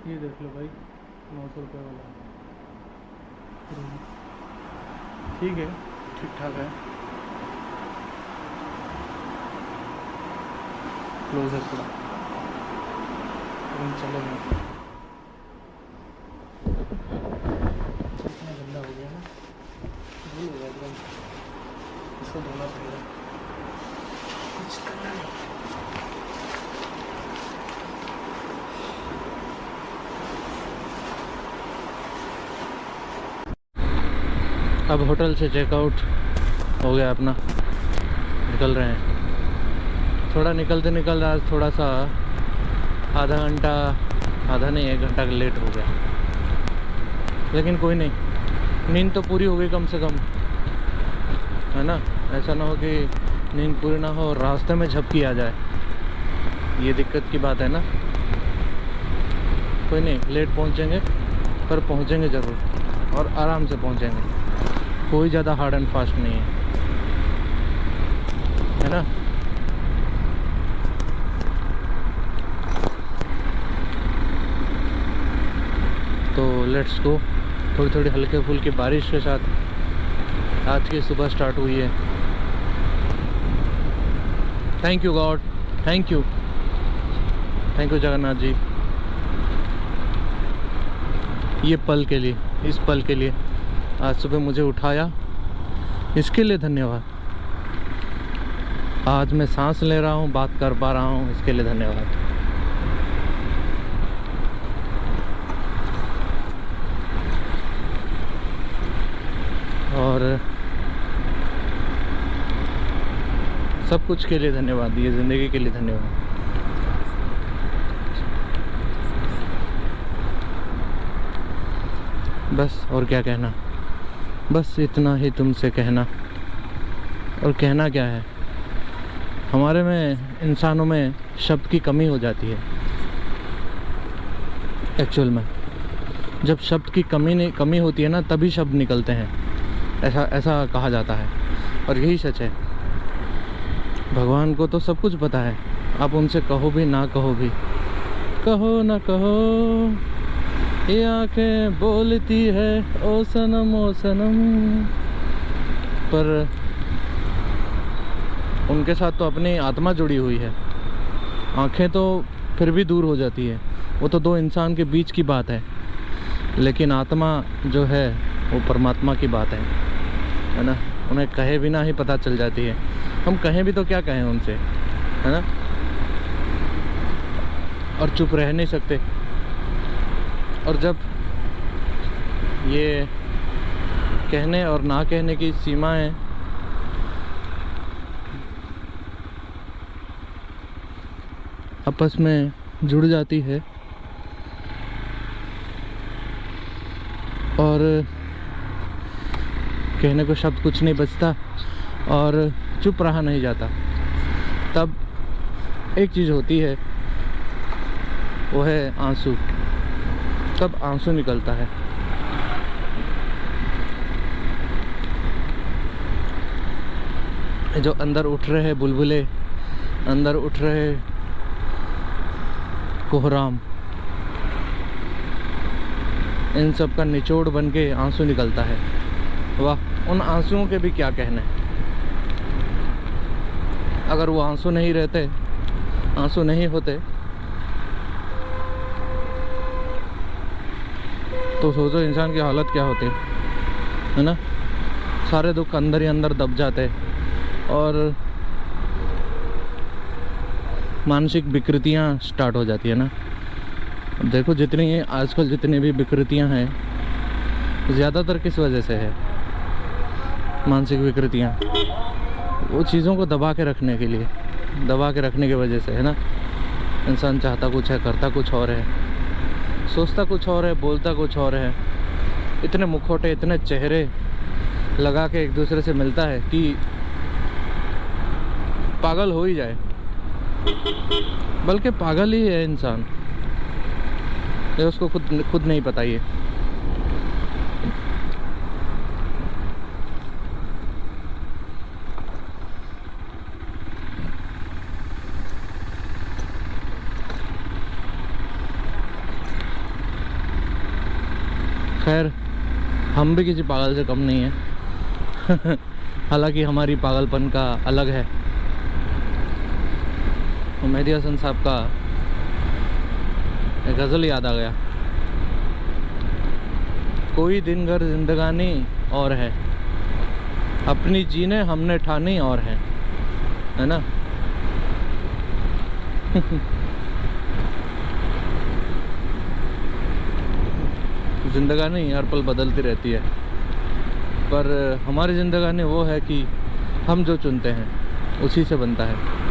ये देख लो भाई, 900 रुपये वाला रूम। ठीक है, ठीक ठाक है। क्लोज है थोड़ा, रूम चलेगा। इतना गंदा हो गया ना, धूल हो गया एकदम, इसको धोना पड़ेगा। कुछ करना नहीं। अब होटल से चेकआउट हो गया अपना, निकल रहे हैं। थोड़ा निकलते निकलते आज थोड़ा सा आधा घंटा, आधा नहीं 1 घंटा लेट हो गया, लेकिन कोई नहीं, नींद तो पूरी हो गई कम से कम, है ना। ऐसा ना हो कि नींद पूरी ना हो और रास्ते में झपकी आ जाए, ये दिक्कत की बात है ना। कोई नहीं, लेट पहुंचेंगे पर पहुंचेंगे ज़रूर, और आराम से पहुंचेंगे। कोई ज़्यादा हार्ड एंड फास्ट नहीं है ना। तो लेट्स गो। थोड़ी थोड़ी हल्के फुल्की बारिश के साथ आज की सुबह स्टार्ट हुई है। Thank you God, thank you Jagannath ji, ये पल के लिए, इस पल के लिए आज सुबह मुझे उठाया, इसके लिए धन्यवाद। आज मैं सांस ले रहा हूँ, बात कर पा रहा हूँ, इसके लिए धन्यवाद। और सब कुछ के लिए धन्यवाद, ये ज़िंदगी के लिए धन्यवाद। बस और क्या कहना, बस इतना ही तुमसे कहना। और कहना क्या है, हमारे में, इंसानों में शब्द की कमी हो जाती है एक्चुअल में। जब शब्द की कमी होती है ना, तभी शब्द निकलते हैं, ऐसा कहा जाता है, और यही सच है। भगवान को तो सब कुछ पता है, आप उनसे कहो भी ना कहो भी, कहो ना कहो ये आंखें बोलती है ओ सनम, पर उनके साथ तो अपनी आत्मा जुड़ी हुई है। आंखें तो फिर भी दूर हो जाती है, वो तो दो इंसान के बीच की बात है, लेकिन आत्मा जो है वो परमात्मा की बात है ना। उन्हें कहे बिना ही पता चल जाती है। हम कहें भी तो क्या कहें उनसे, है ना, और चुप रह नहीं सकते। और जब ये कहने और ना कहने की सीमाएं आपस में जुड़ जाती है और कहने को शब्द कुछ नहीं बचता और चुप रहा नहीं जाता, तब एक चीज़ होती है, वो है आंसू। तब आंसू निकलता है। जो अंदर उठ रहे बुलबुले, अंदर उठ रहे कोहराम, इन सब का निचोड़ बन के आंसू निकलता है। वाह, उन आंसुओं के भी क्या कहने। अगर वो आंसू नहीं रहते, आंसू नहीं होते, तो सोचो इंसान की हालत क्या होती है ना। सारे दुख अंदर ही अंदर दब जाते और मानसिक विकृतियाँ स्टार्ट हो जाती है ना। अब देखो जितनी आजकल जितनी भी विकृतियाँ हैं, ज़्यादातर किस वजह से है, मानसिक विकृतियाँ। वो चीज़ों को दबा के रखने के लिए, दबा के रखने की वजह से है ना। इंसान चाहता कुछ है, करता कुछ और है, सोचता कुछ और है, बोलता कुछ और है। इतने मुखौटे, इतने चेहरे लगा के एक दूसरे से मिलता है कि पागल हो ही जाए, बल्कि पागल ही है इंसान, ये उसको खुद नहीं पता। ये खैर हम भी किसी पागल से कम नहीं है। हालांकि हमारी पागलपन का अलग है। मेहदी हसन साहब का एक गज़ल याद आ गया, कोई दिन घर जिंदगानी और है, अपनी जीने हमने ठानी और है ना। जिंदगानी हर पल बदलती रहती है, पर हमारी जिंदगानी वो है कि हम जो चुनते हैं उसी से बनता है।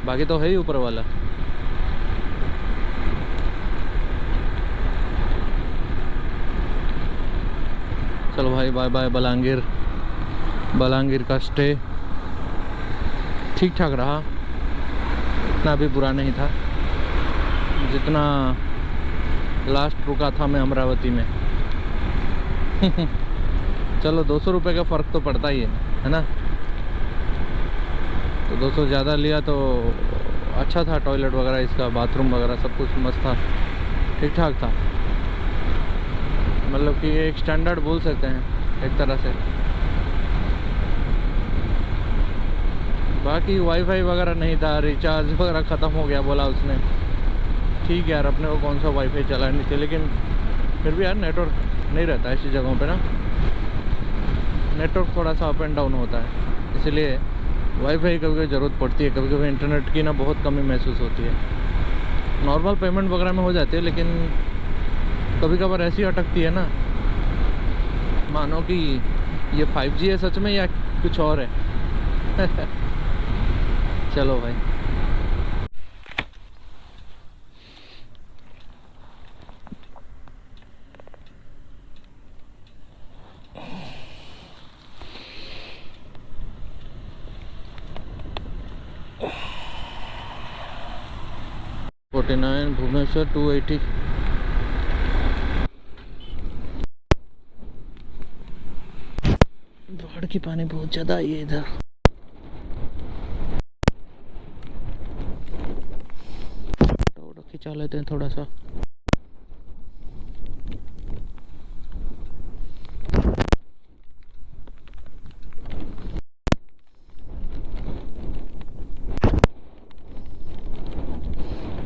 बाकी तो है ही ऊपर वाला। चलो भाई, बाय बाय बलांगीर। बलांगीर का स्टे ठीक ठाक रहा, इतना भी बुरा नहीं था जितना लास्ट रुका था मैं अमरावती में। चलो 200 रुपये का फ़र्क तो पड़ता ही है ना। तो 200 ज़्यादा लिया तो अच्छा था, टॉयलेट वगैरह इसका, बाथरूम वगैरह सब कुछ मस्त था, ठीक ठाक था। मतलब कि एक स्टैंडर्ड बोल सकते हैं एक तरह से। बाकी वाईफाई वगैरह नहीं था, रिचार्ज वगैरह ख़त्म हो गया बोला उसने। ठीक है यार, अपने को कौन सा वाईफाई चलानी चाहिए, लेकिन फिर भी यार नेटवर्क नहीं रहता ऐसी जगहों पे ना। नेटवर्क थोड़ा सा अप एंड डाउन होता है, इसलिए वाईफाई कभी कभी ज़रूरत पड़ती है। कभी कभी इंटरनेट की ना बहुत कमी महसूस होती है। नॉर्मल पेमेंट वगैरह में हो जाती है, लेकिन कभी कभार ऐसी अटकती है ना, मानो कि ये 5G है सच में या कुछ और है। चलो भाई, भुवनेश्वर 280। बाढ़ की पानी बहुत ज़्यादा आई है इधर। फोटो खिंचा लेते हैं थोड़ा सा।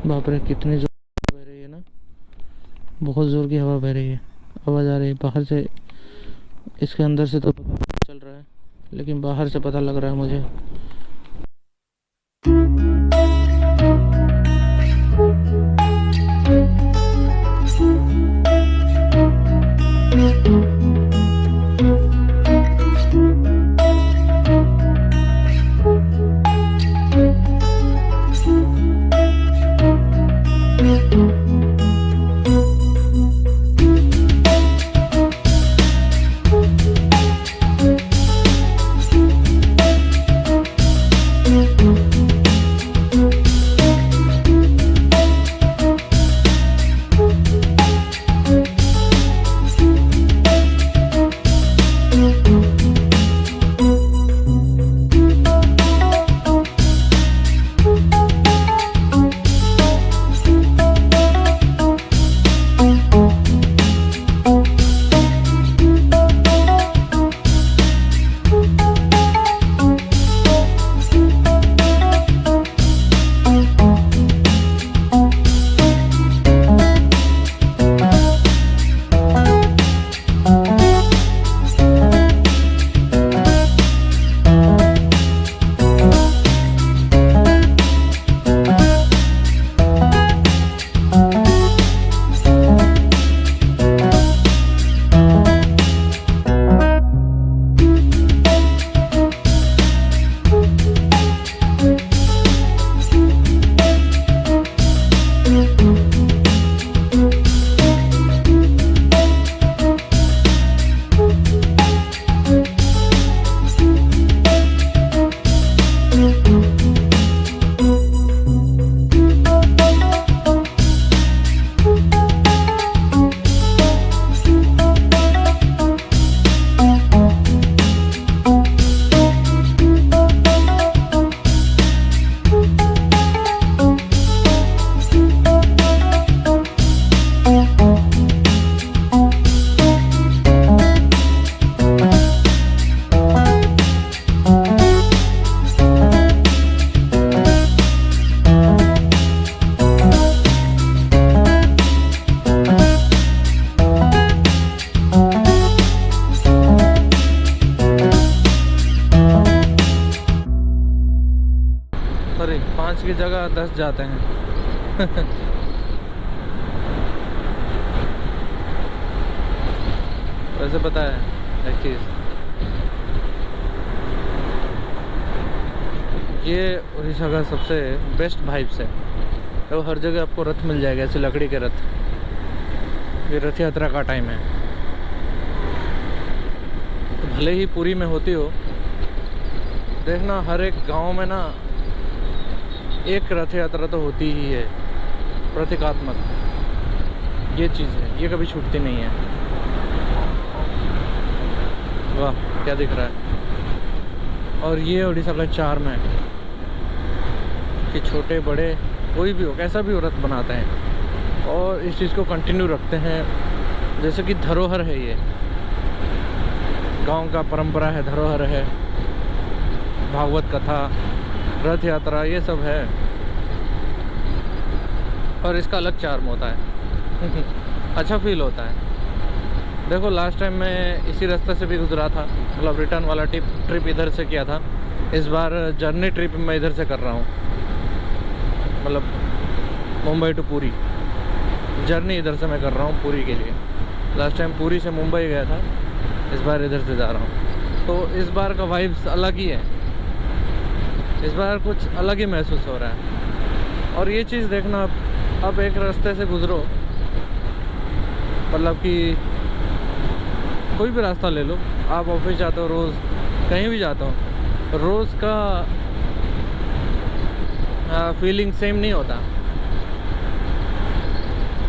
बाप रे, कितनी जोर बह रही है ना, बहुत ज़ोर की हवा बह रही है। आवाज़ आ रही है बाहर से, इसके अंदर से तो पता चल रहा है, लेकिन बाहर से पता लग रहा है मुझे। सॉरी 5 की जगह 10 जाते हैं। वैसे पता है एक चीज़, ये उड़ीसा का सबसे बेस्ट वाइब्स है। तो हर जगह आपको रथ मिल जाएगा, ऐसे लकड़ी के रथ। ये रथ यात्रा का टाइम है, तो भले ही पुरी में होती हो, देखना हर एक गांव में ना एक रथ यात्रा तो होती ही है, प्रतीकात्मक। ये चीज़ है, ये कभी छूटती नहीं है। वाह क्या दिख रहा है। और ये उड़ीसा का चार्म है कि छोटे बड़े कोई भी हो, कैसा भी हो, रथ बनाते हैं और इस चीज़ को कंटिन्यू रखते हैं। जैसे कि धरोहर है, ये गांव का परंपरा है, धरोहर है। भागवत कथा, रथ यात्रा, ये सब है और इसका अलग चार्म होता है। अच्छा फील होता है। देखो लास्ट टाइम मैं इसी रास्ते से भी गुजरा था, मतलब रिटर्न वाला ट्रिप इधर से किया था। इस बार जर्नी ट्रिप मैं इधर से कर रहा हूँ, मतलब मुंबई टू पुरी जर्नी इधर से मैं कर रहा हूँ पुरी के लिए। लास्ट टाइम पुरी से मुंबई गया था, इस बार इधर से जा रहा हूँ। तो इस बार का वाइब्स अलग ही है, इस बार कुछ अलग ही महसूस हो रहा है। और ये चीज़ देखना, अब एक रास्ते से गुजरो, मतलब कि कोई भी रास्ता ले लो, आप ऑफिस जाते हो, रोज़ कहीं भी जाता हो, रोज़ का फीलिंग सेम नहीं होता।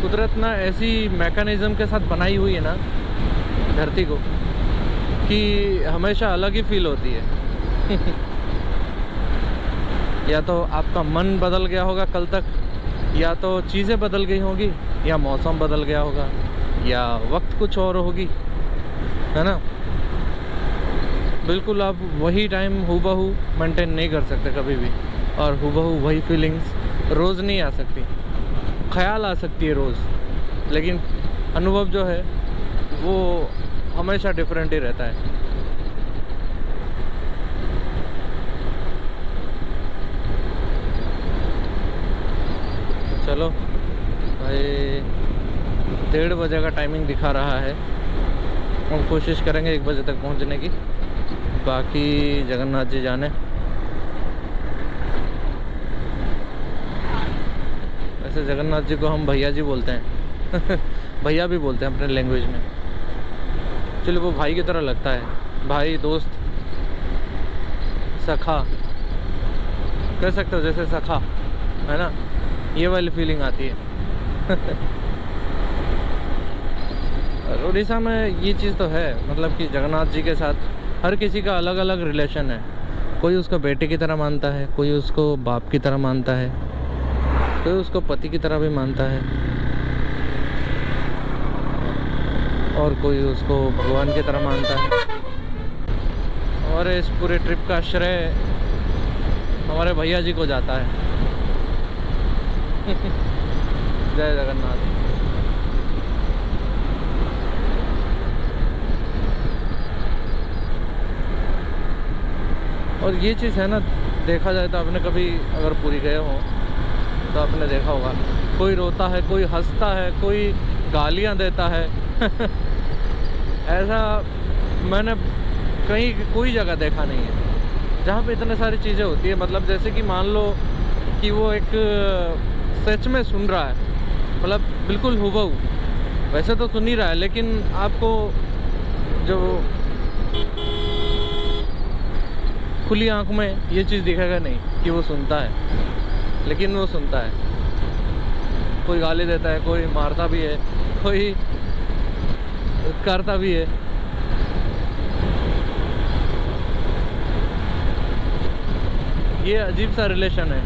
कुदरत ना ऐसी मैकेनिज़्म के साथ बनाई हुई है ना धरती को, कि हमेशा अलग ही फील होती है। या तो आपका मन बदल गया होगा कल तक, या तो चीज़ें बदल गई होगी, या मौसम बदल गया होगा, या वक्त कुछ और होगी, है ना। बिल्कुल आप वही टाइम हूबहू मेंटेन नहीं कर सकते कभी भी, और हूबहू वही फीलिंग्स रोज़ नहीं आ सकती। ख्याल आ सकती है रोज़, लेकिन अनुभव जो है वो हमेशा डिफरेंट ही रहता है। चलो भाई, 1:30 बजे का टाइमिंग दिखा रहा है, हम कोशिश करेंगे 1 बजे तक पहुंचने की। बाकी जगन्नाथ जी जाने। वैसे जगन्नाथ जी को हम भैया जी बोलते हैं। भैया भी बोलते हैं अपने लैंग्वेज में। चलो वो भाई की तरह लगता है, भाई, दोस्त, सखा कह सकते हो, जैसे सखा है ना, ये वाली फीलिंग आती है। उड़ीसा में ये चीज़ तो है, मतलब कि जगन्नाथ जी के साथ हर किसी का अलग अलग रिलेशन है। कोई उसको बेटे की तरह मानता है, कोई उसको बाप की तरह मानता है, कोई उसको पति की तरह भी मानता है, और कोई उसको भगवान की तरह मानता है। और इस पूरे ट्रिप का श्रेय हमारे भैया जी को जाता है। जय जगन्नाथ। और ये चीज़ है ना, देखा जाए तो आपने कभी अगर पुरी गए हो तो आपने देखा होगा, कोई रोता है, कोई हंसता है, कोई गालियां देता है। ऐसा मैंने कहीं कोई जगह देखा नहीं है जहाँ पे इतने सारी चीज़ें होती है। मतलब जैसे कि मान लो कि वो एक सच में सुन रहा है, मतलब बिल्कुल हुबहू, वैसे तो सुन ही रहा है, लेकिन आपको जो खुली आंख में ये चीज़ दिखेगा नहीं कि वो सुनता है, लेकिन वो सुनता है। कोई गाली देता है, कोई मारता भी है, कोई करता भी है। ये अजीब सा रिलेशन है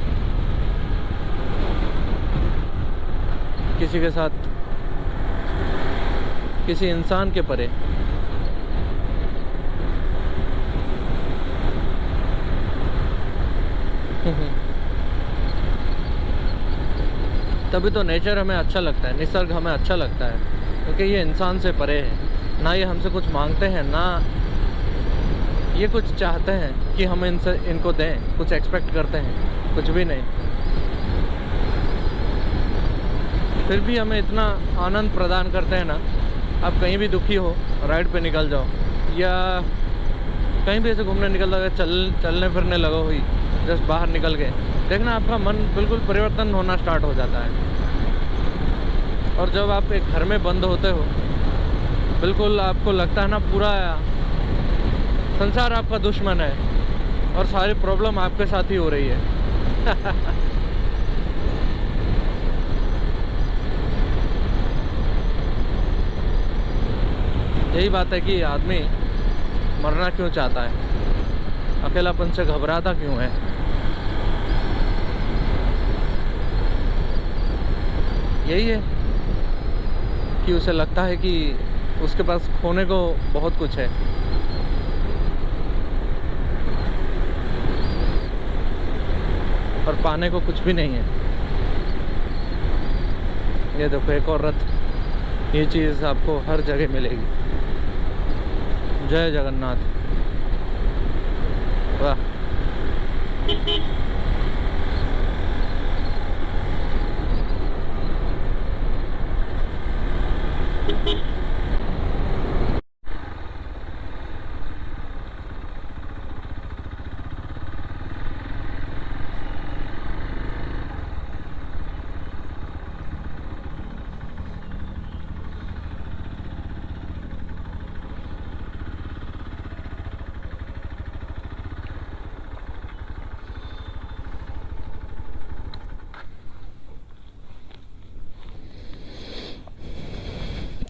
किसी के साथ, किसी इंसान के परे। तभी तो नेचर हमें अच्छा लगता है, निसर्ग हमें अच्छा लगता है, क्योंकि ये इंसान से परे है। ना ये हमसे कुछ मांगते हैं, ना ये कुछ चाहते हैं कि हम इनसे इनको दें, कुछ एक्सपेक्ट करते हैं, कुछ भी नहीं। फिर भी हमें इतना आनंद प्रदान करते हैं ना। आप कहीं भी दुखी हो, राइड पे निकल जाओ या कहीं भी ऐसे घूमने निकल जाओ, चलने फिरने लगो हुई, जस्ट बाहर निकल गए, देखना आपका मन बिल्कुल परिवर्तन होना स्टार्ट हो जाता है। और जब आप एक घर में बंद होते हो, बिल्कुल आपको लगता है ना पूरा संसार आपका दुश्मन है और सारी प्रॉब्लम आपके साथ ही हो रही है। यही बात है कि आदमी मरना क्यों चाहता है, अकेलापन से घबराता क्यों है। यही है कि उसे लगता है कि उसके पास खोने को बहुत कुछ है। और पाने को कुछ भी नहीं है। ये देखो एक और रथ, ये चीज़ आपको हर जगह मिलेगी। जय जगन्नाथ। वाह।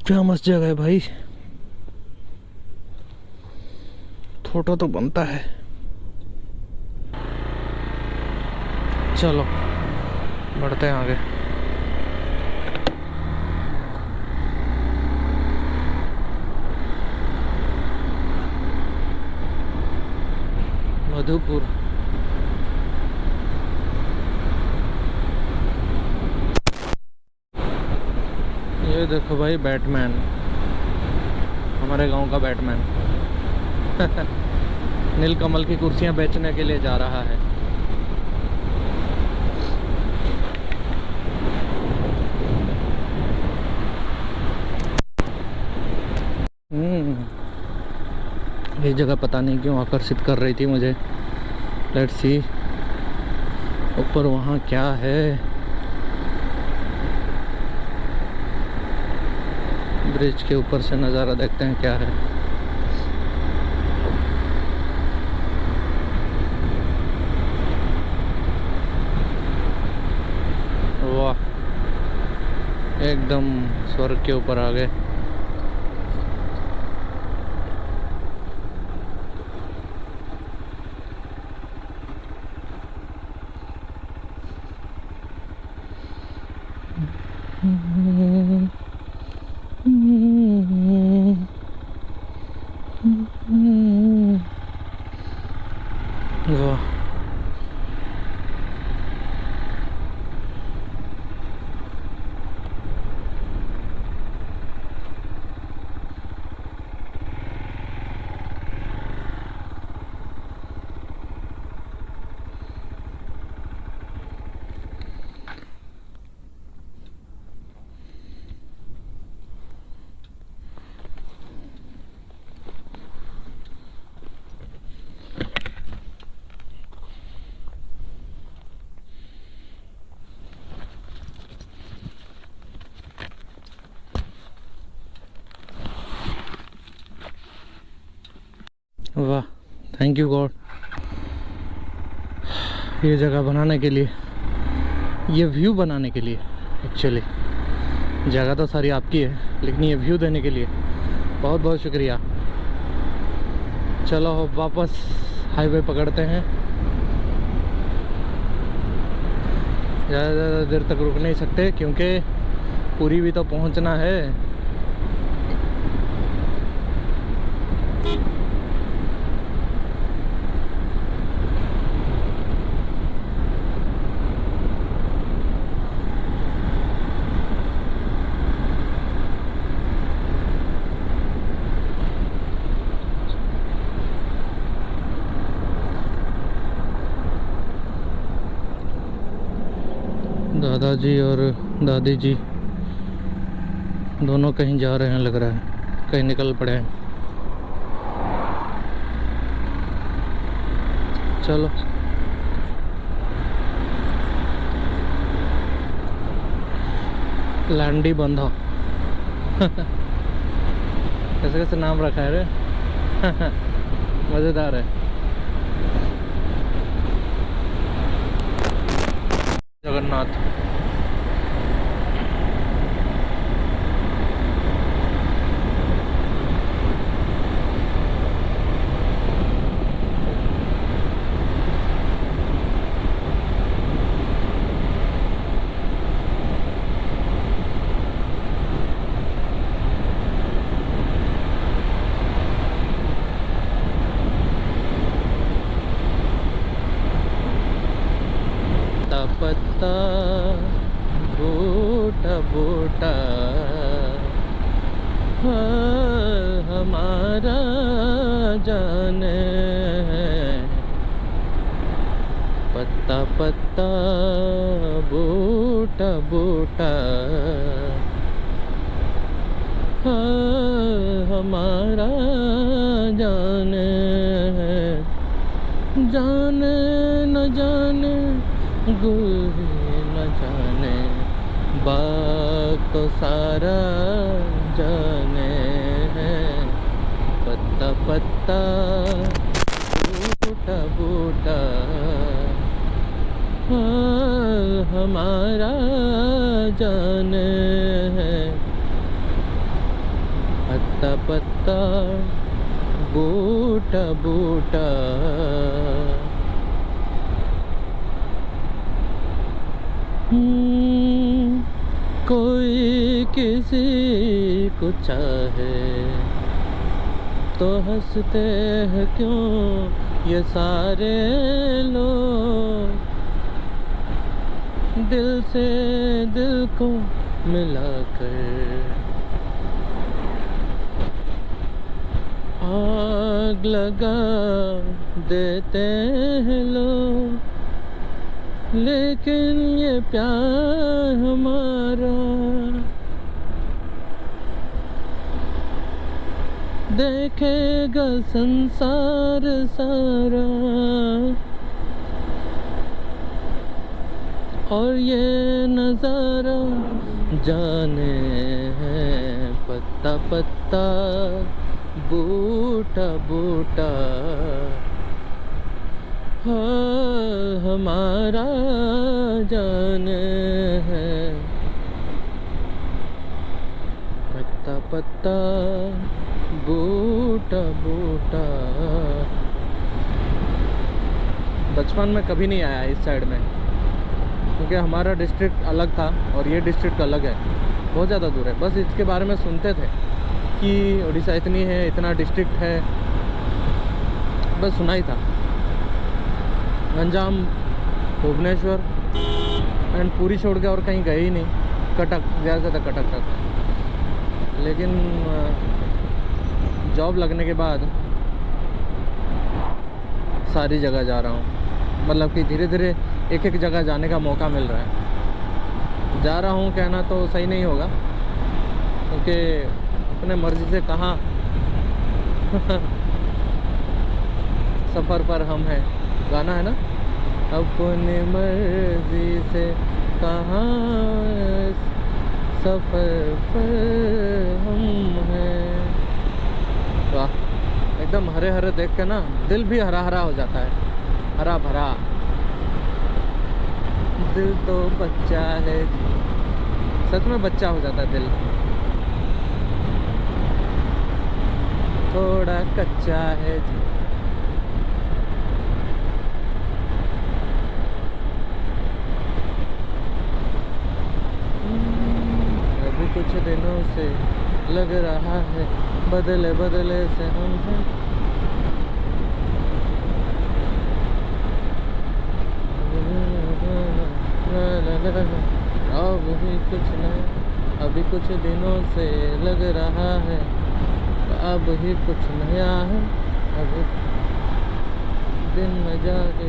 क्या मस्त जगह है भाई, फोटो तो बनता है। चलो बढ़ते हैं आगे। मधुपुर। ये देखो भाई बैटमैन, हमारे गांव का बैटमैन। नीलकमल की कुर्सियां बेचने के लिए जा रहा है। ये जगह पता नहीं क्यों आकर्षित कर रही थी मुझे। लेट्स सी ऊपर वहाँ क्या है। ब्रिज के ऊपर से नज़ारा देखते हैं क्या है। वाह, एकदम स्वर्ग के ऊपर आ गए। वाह, वाह, थैंक यू गॉड। ये जगह बनाने के लिए, ये व्यू बनाने के लिए, एक्चुअली जगह तो सारी आपकी है, लेकिन ये व्यू देने के लिए बहुत बहुत शुक्रिया। चलो वापस हाईवे पकड़ते हैं। ज़्यादा देर तक रुक नहीं सकते क्योंकि पूरी भी तो पहुंचना है। दादाजी और दादी जी दोनों कहीं जा रहे हैं, लग रहा है कहीं निकल पड़े हैं। चलो लैंडी बंधा कैसे कैसे नाम रखा है रे मज़ेदार है। जगन्नाथ पत्ता बूटा बूटा हमारा जाने पत्ता पत्ता बूटा बूटा हमारा जाने जाने न जाने गुल न जाने बाग तो सारा जाने है पत्ता पत्ता बूटा बूटा हमारा जाने है पत्ता पत्ता बूटा बूटा। कोई किसी को चाहे तो हंसते हैं क्यों ये सारे लोग, दिल से दिल को मिलाकर आग लगा देते हैं लोग, लेकिन ये प्यार हमारा देखेगा संसार सारा, और ये नज़ारा जाने हैं पत्ता पत्ता बूटा बूटा हमारा जाने है पत्ता पत्ता बूटा बूटा। बचपन में कभी नहीं आया इस साइड में, क्योंकि हमारा डिस्ट्रिक्ट अलग था और ये डिस्ट्रिक्ट अलग है, बहुत ज़्यादा दूर है। बस इसके बारे में सुनते थे कि उड़ीसा इतनी है, इतना डिस्ट्रिक्ट है, बस सुना ही था। गंजाम, भुवनेश्वर एंड पूरी छोड़ के और कहीं गए ही नहीं। कटक, ज़्यादा से ज़्यादा कटक तक। लेकिन जॉब लगने के बाद सारी जगह जा रहा हूँ, मतलब कि धीरे धीरे एक एक जगह जाने का मौका मिल रहा है। जा रहा हूँ कहना तो सही नहीं होगा, क्योंकि अपने मर्ज़ी से कहाँ सफ़र पर हम हैं, गाना है ना, अपनी मर्जी से कहाँ सफ़र पर हम हैं। वाह, एकदम हरे हरे देख के ना दिल भी हरा हरा हो जाता है, हरा भरा। दिल तो बच्चा है, सच में बच्चा हो जाता है दिल, थोड़ा कच्चा है जी। अभी कुछ दिनों से लग रहा है बदले बदले से हम हैं। अभी कुछ नहीं, अभी कुछ दिनों से लग रहा है अब ही कुछ नया है। अभी दिन में जाके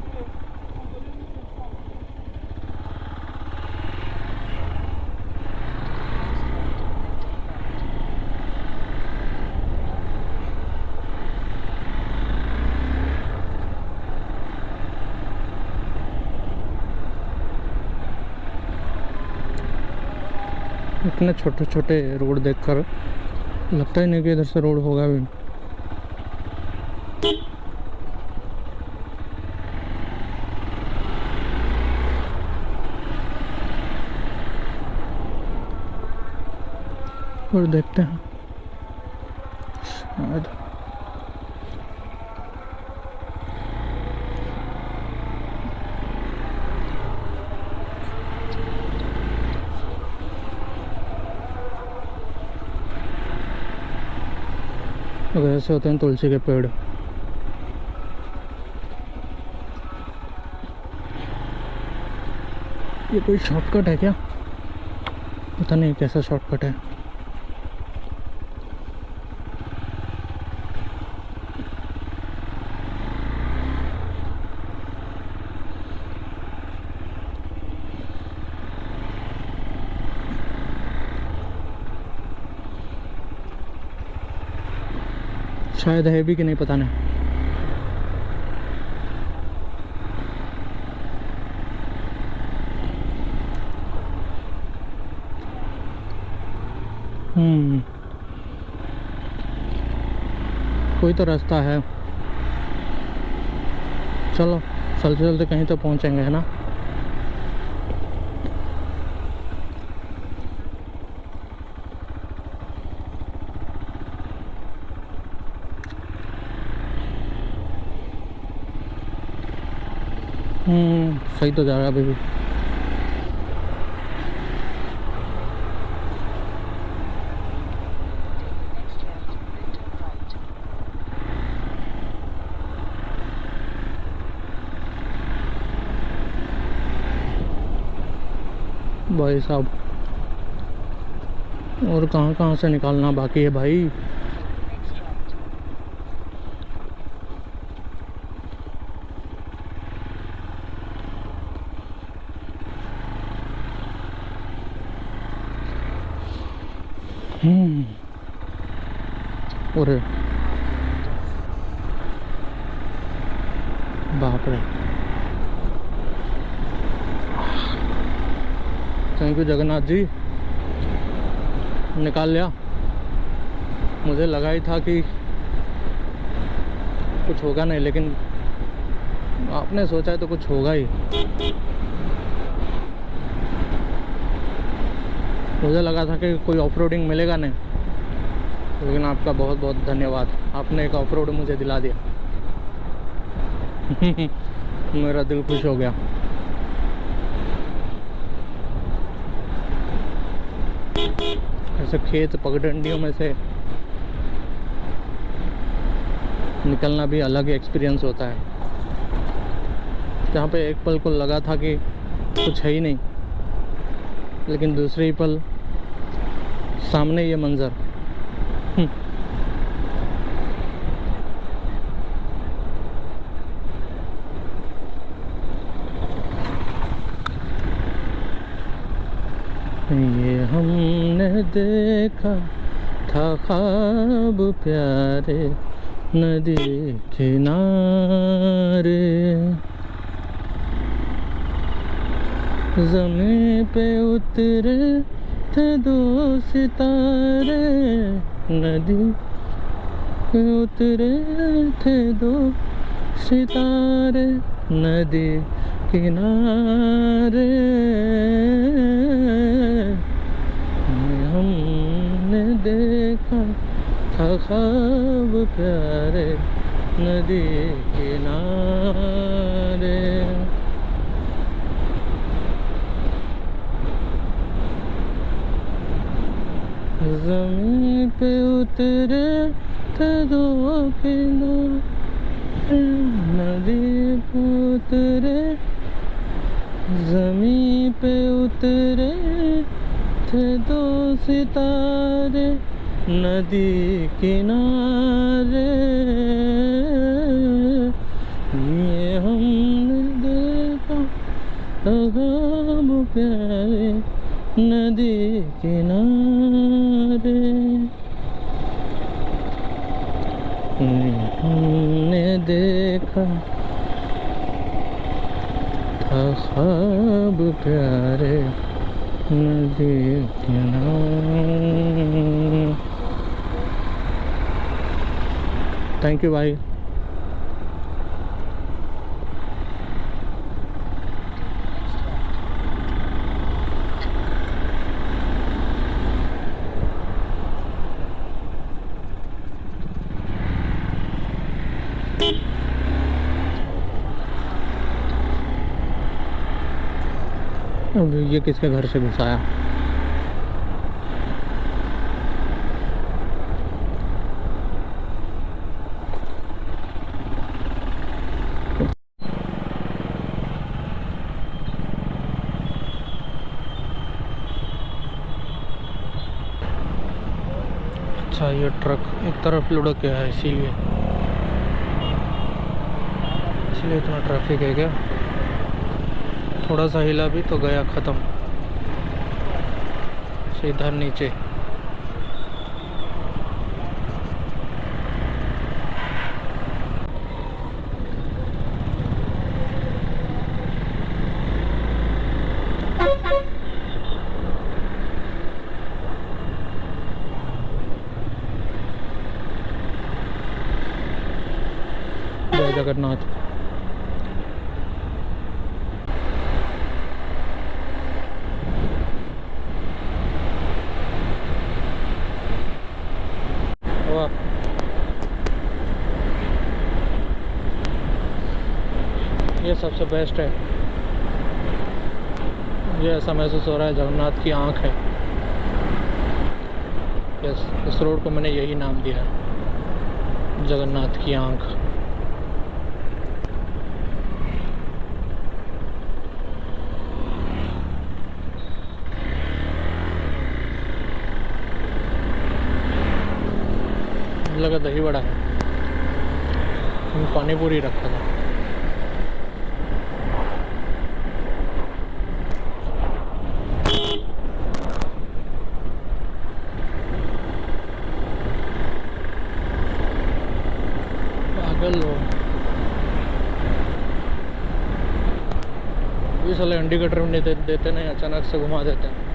इतने छोटे छोटे रोड देखकर लगता ही नहीं कि इधर से रोड होगा भी। और देखते हैं शायद अगर ऐसे होते हैं तुलसी के पेड़। ये कोई शॉर्टकट है क्या? पता नहीं कैसा शॉर्टकट है। शायद है भी कि नहीं पता नहीं। कोई तो रास्ता है। चलो चलते चलते कहीं तो पहुंचेंगे, है ना। सही तो जा रहा है अभी भी। भाई साहब और कहाँ कहाँ से निकालना बाकी है भाई। अरे बाप रे। थैंक यू जगन्नाथ जी, निकाल लिया। मुझे लगा ही था कि कुछ होगा नहीं, लेकिन आपने सोचा है तो कुछ होगा ही। मुझे लगा था कि कोई ऑफ रोडिंग मिलेगा नहीं, लेकिन आपका बहुत बहुत धन्यवाद, आपने एक ऑफ रोड मुझे दिला दिया। मेरा दिल खुश हो गया। ऐसे खेत पगडंडियों में से निकलना भी अलग एक्सपीरियंस होता है, जहाँ पे एक पल को लगा था कि कुछ है ही नहीं, लेकिन दूसरे ही पल सामने ये मंजर। ये हमने देखा था ख्वाब प्यारे नदी किनारे, ज़मीं पे उतरे थे दो सितारे, नदी पे उतरे थे दो सितारे नदी किनारे। हमने देखा था ख्वाब प्यारे नदी किनारे। ज़मीं पे उतरे थे दो किनारे, नदी पे उतरे, ज़मीं पे उतरे थे दो सितारे नदी किनारे। ये हमने देखा ख्वाब प्यारे नदी किनारे। हमने देखा था ख्वाब प्यारे नदी किनारे। थैंक यू भाई। अब ये किसके घर से घुसाया? अच्छा, ये ट्रक एक तरफ लुढ़क गया है, इसीलिए इतना ट्रैफिक है क्या? थोड़ा सा हिला भी तो गया ख़त्म, सीधा नीचे। जय जगन्नाथ। वाह, ये सबसे बेस्ट है। ये ऐसा महसूस हो रहा है जगन्नाथ की आँख है। यस, इस रोड को मैंने यही नाम दिया है, जगन्नाथ की आँख। लगा दही बड़ा है, पानी पूरी रखा था। पागल लोग भी साले इंडिकेटर नहीं देते नहीं, अचानक से घुमा देते हैं।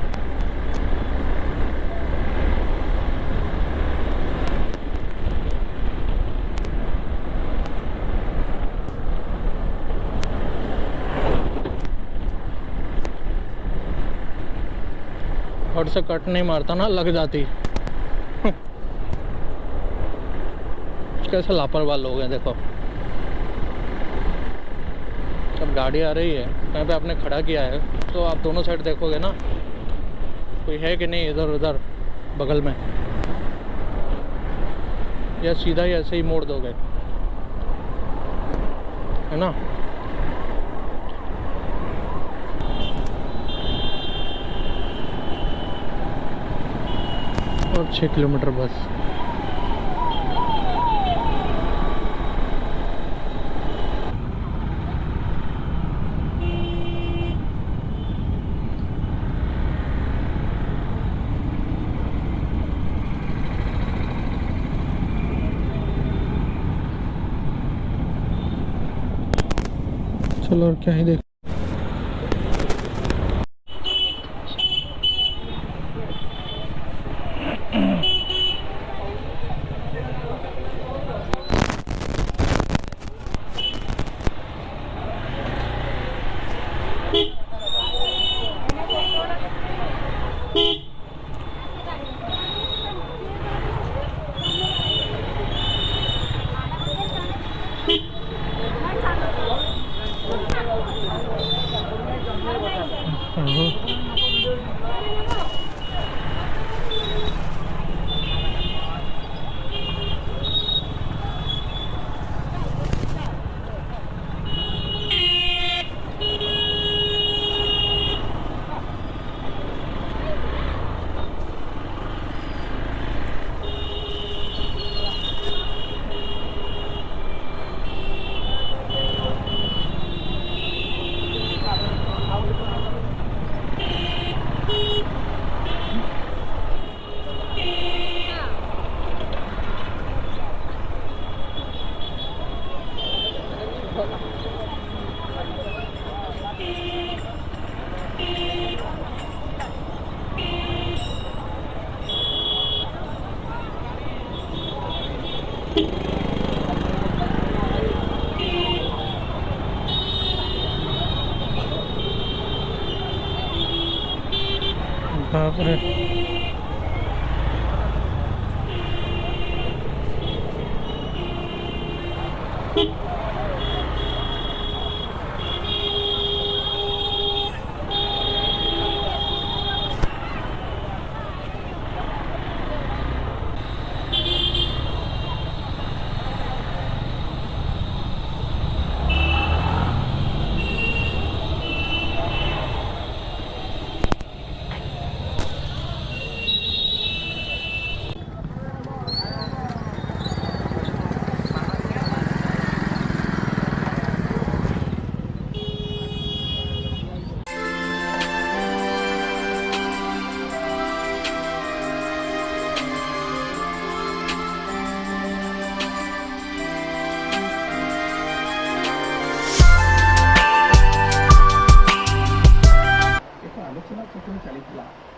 और से कट नहीं मारता ना, लग जाती। कैसे लापरवाह लोग हैं देखो। जब गाड़ी आ रही है कहीं पे आपने खड़ा किया है तो आप दोनों साइड देखोगे ना, कोई है कि नहीं इधर उधर बगल में, या सीधा ही ऐसे ही मोड़ दोगे, है ना। और 6 किलोमीटर बस। चलो और क्या ही देख। बाप रे।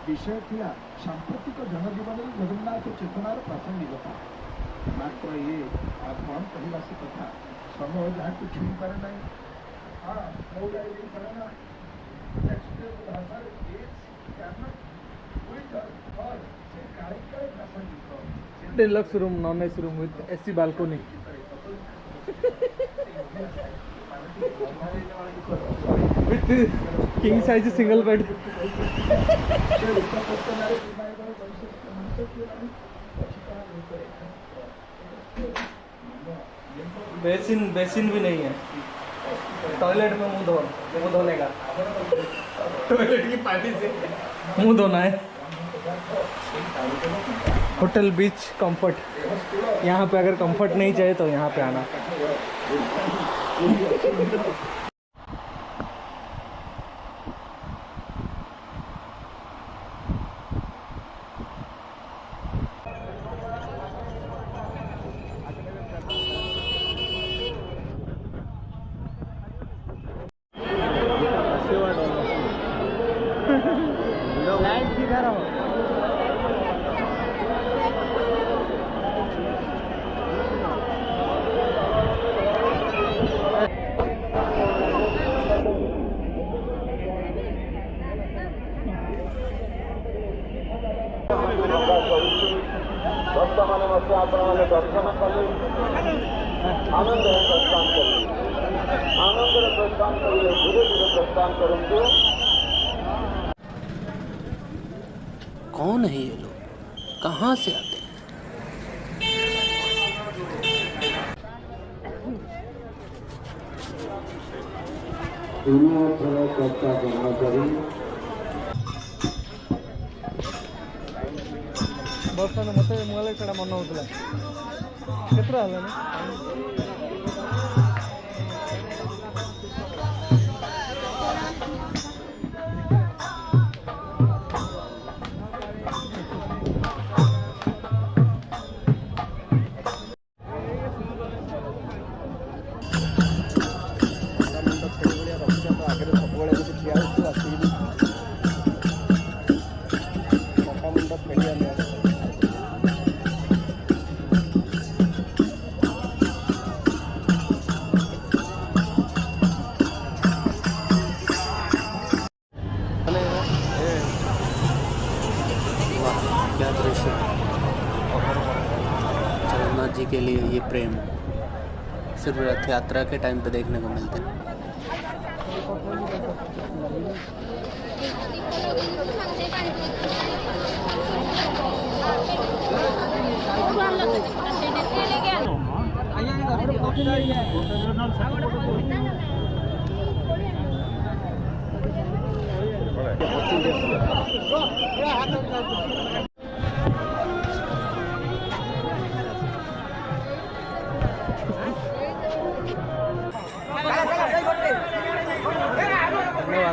विषय थिला सांप्रतिक जनजीवन जगन्नाथ चेतनार प्रासंगिकता मात्र ये आपण कहिवासी कथा समय जहाँ को छुई पारे ना हाँ मौला ये पारे ना एक्सप्रेस भाषा deluxe room, non AC room with AC balcony, with king size single bed. Basin भी नहीं है, टॉयलेट में मुंह धोने का, टॉयलेट की पार्टी से मुंह धोना है। होटल बीच कंफर्ट, यहाँ पे अगर कंफर्ट नहीं चाहिए तो यहाँ पे आना। कौन है ये लोग, कहाँ से आते हैं? चर्चा करना चाहिए। ବର୍ଷା ମୋତେ ମୁଁ ସେଇଟା ମନେ ହେଉଥିଲା କେତେଟା ହେଲାନି। क्या दृश्य है। जगन्नाथ जी के लिए ये प्रेम सिर्फ रथ यात्रा के टाइम पे देखने को मिलते हैं।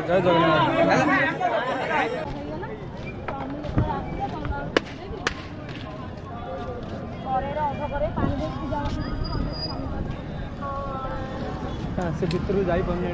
जय जगन्नाथ। से भितर जाई पाने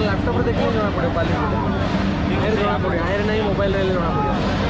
लैपटॉप देखिए जमा पड़े पाली आयर जमा पड़े आयर नहीं मोबाइल रहे जमा पड़े